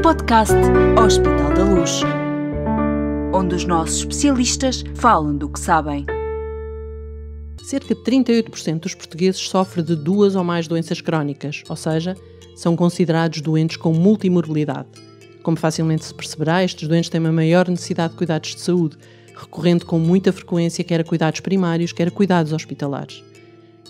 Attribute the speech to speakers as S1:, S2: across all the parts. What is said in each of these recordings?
S1: podcast Hospital da Luz, onde os nossos especialistas falam do que sabem.
S2: Cerca de 38% dos portugueses sofrem de 2 ou mais doenças crónicas, ou seja, são considerados doentes com multimorbilidade. Como facilmente se perceberá, estes doentes têm uma maior necessidade de cuidados de saúde, recorrendo com muita frequência quer a cuidados primários, quer a cuidados hospitalares.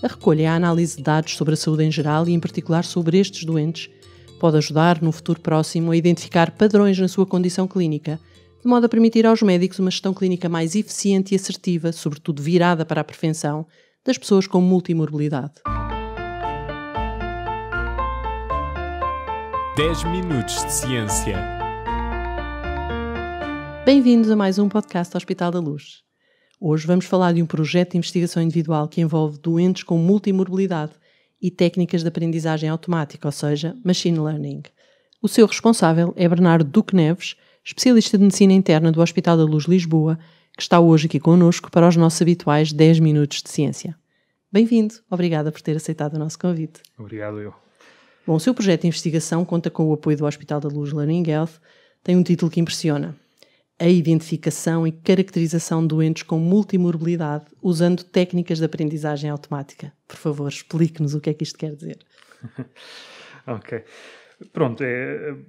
S2: A recolha e a análise de dados sobre a saúde em geral e, em particular, sobre estes doentes, pode ajudar, no futuro próximo, a identificar padrões na sua condição clínica, de modo a permitir aos médicos uma gestão clínica mais eficiente e assertiva, sobretudo virada para a prevenção, das pessoas com multimorbilidade.
S3: 10 minutos de ciência.
S2: Bem-vindos a mais um podcast Hospital da Luz. Hoje vamos falar de um projeto de investigação individual que envolve doentes com multimorbilidade e técnicas de aprendizagem automática, ou seja, machine learning. O seu responsável é Bernardo Duque Neves, especialista de medicina interna do Hospital da Luz Lisboa, que está hoje aqui connosco para os nossos habituais 10 minutos de ciência. Bem-vindo, obrigada por ter aceitado o nosso convite.
S4: Obrigado eu.
S2: Bom, o seu projeto de investigação conta com o apoio do Hospital da Luz Learning Health, tem um título que impressiona: a identificação e caracterização de doentes com multimorbilidade usando técnicas de aprendizagem automática. Por favor, explique-nos o que é que isto quer dizer.
S4: Ok. Pronto,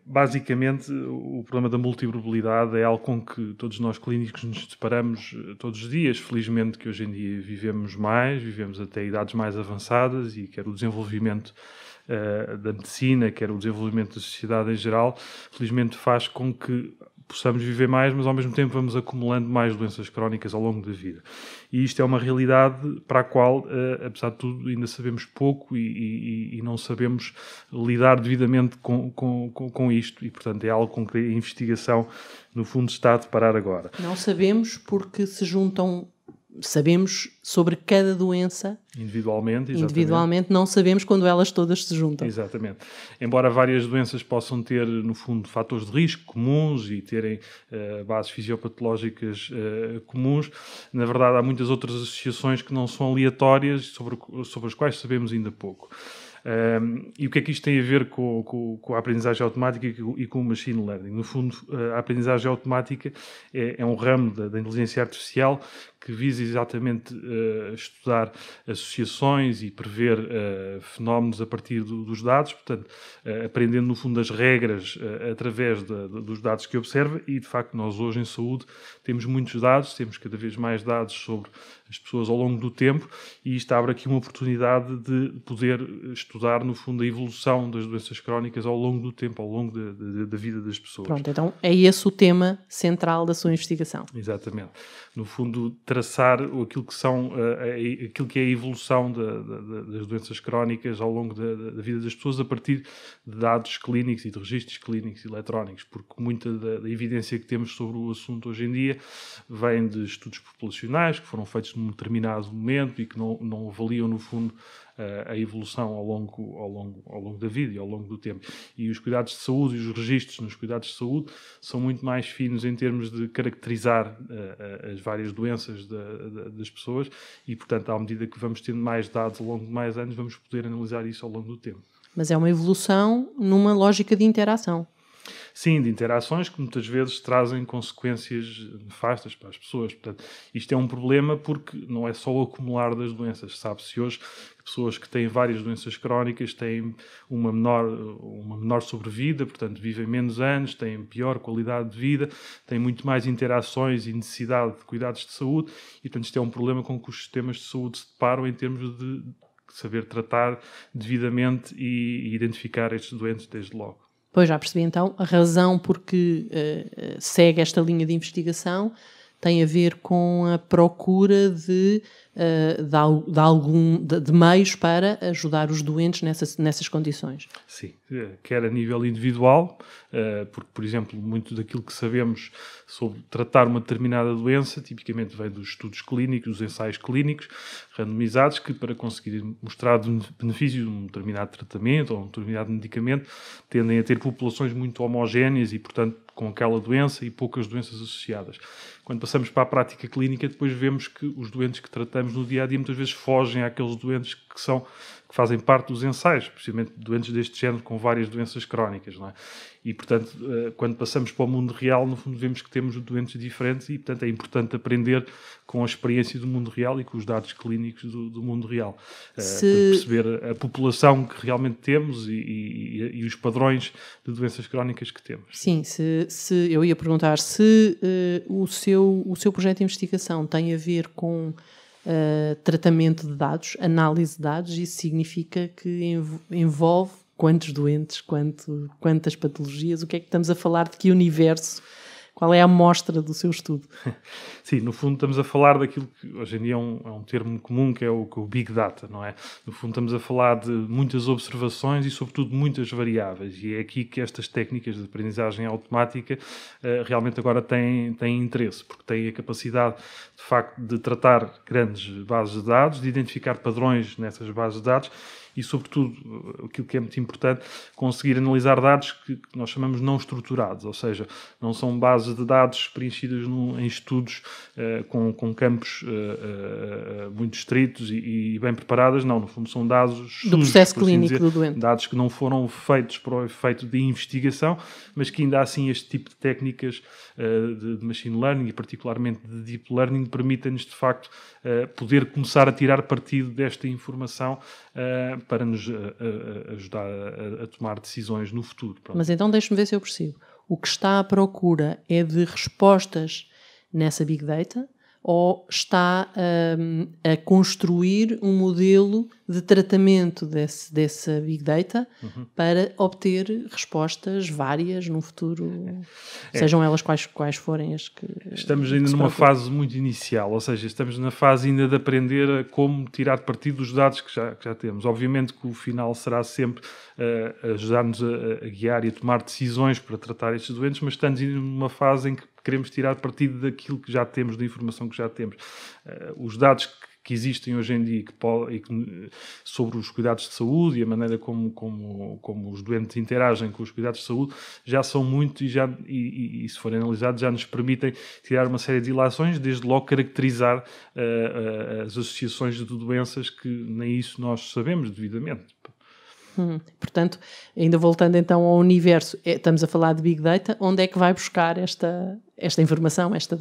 S4: basicamente o problema da multimorbilidade é algo com que todos nós clínicos nos deparamos todos os dias. Felizmente que hoje em dia vivemos até idades mais avançadas e quer o desenvolvimento da medicina, quer o desenvolvimento da sociedade em geral, felizmente faz com que possamos viver mais, mas ao mesmo tempo vamos acumulando mais doenças crónicas ao longo da vida. E isto é uma realidade para a qual, apesar de tudo, ainda sabemos pouco e não sabemos lidar devidamente com isto. E, portanto, é algo com que a investigação, no fundo, está a deparar agora.
S2: Não sabemos porque se juntam... Sabemos sobre cada doença individualmente, não sabemos quando elas todas se juntam.
S4: Exatamente. Embora várias doenças possam ter, no fundo, fatores de risco comuns e terem bases fisiopatológicas comuns, na verdade há muitas outras associações que não são aleatórias, sobre as quais sabemos ainda pouco. E o que é que isto tem a ver com a aprendizagem automática e com o machine learning? No fundo, a aprendizagem automática é um ramo da inteligência artificial que visa exatamente estudar associações e prever fenómenos a partir dos dados, portanto, aprendendo no fundo as regras através dos dados que observa. E, de facto, nós hoje em saúde temos muitos dados, temos cada vez mais dados sobre as pessoas ao longo do tempo, e isto abre aqui uma oportunidade de poder estudar, no fundo, a evolução das doenças crónicas ao longo do tempo, ao longo da vida das pessoas.
S2: Pronto, então é esse o tema central da sua investigação.
S4: Exatamente. No fundo, traçar aquilo que é a evolução das doenças crónicas ao longo da vida das pessoas a partir de dados clínicos e de registros clínicos eletrónicos, porque muita da evidência que temos sobre o assunto hoje em dia vem de estudos populacionais que foram feitos num determinado momento e que não avaliam, no fundo, a evolução ao longo da vida e ao longo do tempo. E os cuidados de saúde e os registros nos cuidados de saúde são muito mais finos em termos de caracterizar as várias doenças das pessoas e, portanto, à medida que vamos tendo mais dados ao longo de mais anos, vamos poder analisar isso ao longo do tempo.
S2: Mas é uma evolução numa lógica de interação.
S4: Sim, de interações que muitas vezes trazem consequências nefastas para as pessoas. Portanto, isto é um problema porque não é só o acumular das doenças. Sabe-se hoje que pessoas que têm várias doenças crónicas têm uma menor sobrevida, portanto, vivem menos anos, têm pior qualidade de vida, têm muito mais interações e necessidade de cuidados de saúde e, portanto, isto é um problema com que os sistemas de saúde se deparam em termos de saber tratar devidamente e identificar estes doentes desde logo.
S2: Pois, já percebi então, a razão por que segue esta linha de investigação tem a ver com a procura de meios para ajudar os doentes nessas condições.
S4: Sim, quer a nível individual, porque, por exemplo, muito daquilo que sabemos sobre tratar uma determinada doença, tipicamente vem dos estudos clínicos, dos ensaios clínicos, randomizados, que para conseguir mostrar benefício de um determinado tratamento ou um determinado medicamento, tendem a ter populações muito homogéneas e, portanto, com aquela doença e poucas doenças associadas. Quando passamos para a prática clínica, depois vemos que os doentes que tratamos trabalhamos no dia-a-dia muitas vezes fogem àqueles doentes que fazem parte dos ensaios, precisamente doentes deste género com várias doenças crónicas, não é? E, portanto, quando passamos para o mundo real, no fundo, vemos que temos doentes diferentes e, portanto, é importante aprender com a experiência do mundo real e com os dados clínicos do mundo real. Para perceber a população que realmente temos e os padrões de doenças crónicas que temos.
S2: Sim, se eu ia perguntar se o seu projeto de investigação tem a ver com tratamento de dados, análise de dados, isso significa que envolve quantos doentes, quantas patologias, o que é que estamos a falar, de que universo, qual é a amostra do seu estudo?
S4: Sim, no fundo estamos a falar daquilo que hoje em dia é um termo comum, que é o Big Data, não é? No fundo estamos a falar de muitas observações e sobretudo muitas variáveis, e é aqui que estas técnicas de aprendizagem automática realmente agora têm interesse, porque têm a capacidade de facto de tratar grandes bases de dados, de identificar padrões nessas bases de dados e, sobretudo, aquilo que é muito importante, conseguir analisar dados que nós chamamos não estruturados, ou seja, não são bases de dados preenchidas em estudos com campos muito estritos e bem preparadas, não, no fundo são dados
S2: do processo clínico do doente.
S4: Dados que não foram feitos para o efeito de investigação, mas que ainda assim este tipo de técnicas de machine learning e particularmente de deep learning permitem-nos de facto poder começar a tirar partido desta informação para nos ajudar a tomar decisões no futuro. Pronto.
S2: Mas então deixe-me ver se eu percebo. O que está à procura é de respostas nessa Big Data ou está a construir um modelo de tratamento dessa Big Data para obter respostas várias no futuro, sejam elas quais forem as que...
S4: Estamos ainda numa fase muito inicial, ou seja, estamos na fase ainda de aprender a como tirar partido dos dados que já temos. Obviamente que o final será sempre ajudar-nos a guiar e a tomar decisões para tratar estes doentes, mas estamos ainda numa fase em que queremos tirar partido daquilo que já temos, da informação que já temos. Os dados que existem hoje em dia sobre os cuidados de saúde e a maneira como os doentes interagem com os cuidados de saúde já são muito e se forem analisados já nos permitem tirar uma série de ilações, desde logo caracterizar as associações de doenças que nem isso nós sabemos devidamente.
S2: Portanto, ainda voltando então ao universo, estamos a falar de Big Data, onde é que vai buscar esta informação, esta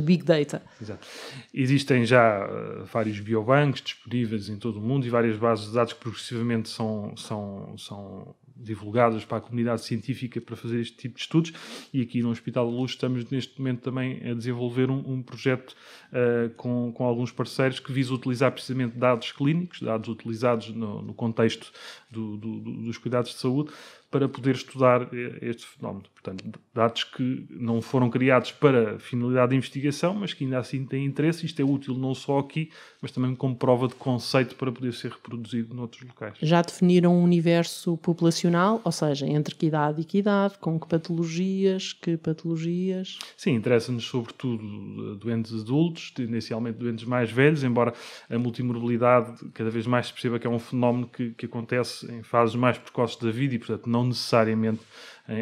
S2: Big Data?
S4: Exato. Existem já vários biobancos disponíveis em todo o mundo e várias bases de dados que progressivamente são divulgadas para a comunidade científica para fazer este tipo de estudos, e aqui no Hospital da Luz estamos neste momento também a desenvolver um projeto com alguns parceiros que visa utilizar precisamente dados clínicos, dados utilizados no contexto dos cuidados de saúde, para poder estudar este fenómeno. Portanto, dados que não foram criados para finalidade de investigação, mas que ainda assim têm interesse. Isto é útil não só aqui, mas também como prova de conceito para poder ser reproduzido noutros locais.
S2: Já definiram um universo populacional, ou seja, entre que idade e que idade, com que patologias? Sim,
S4: interessa-nos sobretudo doentes adultos, tendencialmente doentes mais velhos, embora a multimorbilidade cada vez mais se perceba que é um fenómeno que acontece em fases mais precoces da vida e, portanto, não necessariamente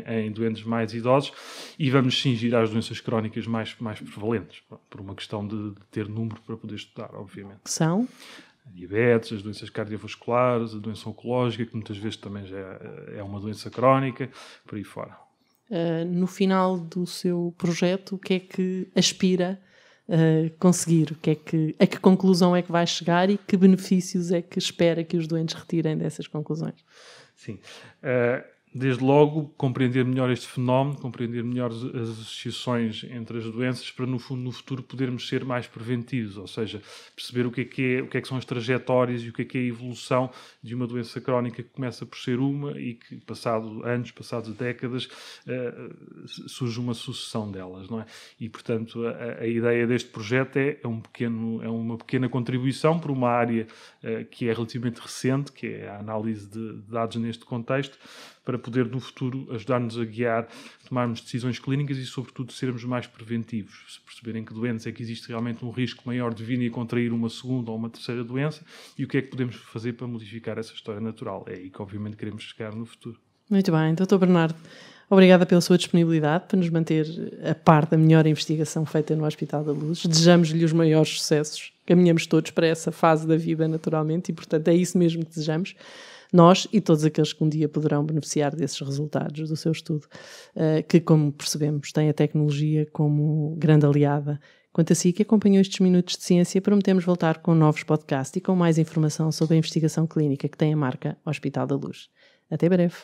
S4: em doentes mais idosos, e vamos cingir às doenças crónicas mais prevalentes, por uma questão de ter número para poder estudar, obviamente.
S2: Que são?
S4: A diabetes, as doenças cardiovasculares, a doença oncológica, que muitas vezes também já é uma doença crónica, por aí fora.
S2: No final do seu projeto, o que é que aspira conseguir? A que conclusão é que vai chegar e que benefícios é que espera que os doentes retirem dessas conclusões?
S4: Sim. Desde logo, compreender melhor este fenómeno, compreender melhor as associações entre as doenças, para no futuro podermos ser mais preventivos, ou seja, perceber o que é que são as trajetórias e o que é a evolução de uma doença crónica que começa por ser uma e que, passados décadas, surge uma sucessão delas, não é? E, portanto, a ideia deste projeto é uma pequena contribuição para uma área que é relativamente recente, que é a análise de dados neste contexto, para poder, no futuro, ajudar-nos a guiar, tomarmos decisões clínicas e, sobretudo, sermos mais preventivos. Perceberem que doença é que existe realmente um risco maior de vir e contrair uma segunda ou uma terceira doença e o que é que podemos fazer para modificar essa história natural. É aí que, obviamente, queremos chegar no futuro.
S2: Muito bem, Dr. Bernardo. Obrigada pela sua disponibilidade para nos manter a par da melhor investigação feita no Hospital da Luz. Desejamos-lhe os maiores sucessos. Caminhamos todos para essa fase da vida, naturalmente, e, portanto, é isso mesmo que desejamos. Nós e todos aqueles que um dia poderão beneficiar desses resultados do seu estudo, que, como percebemos, tem a tecnologia como grande aliada. Quanto a si, que acompanhou estes Minutos de Ciência, prometemos voltar com novos podcasts e com mais informação sobre a investigação clínica que tem a marca Hospital da Luz. Até breve.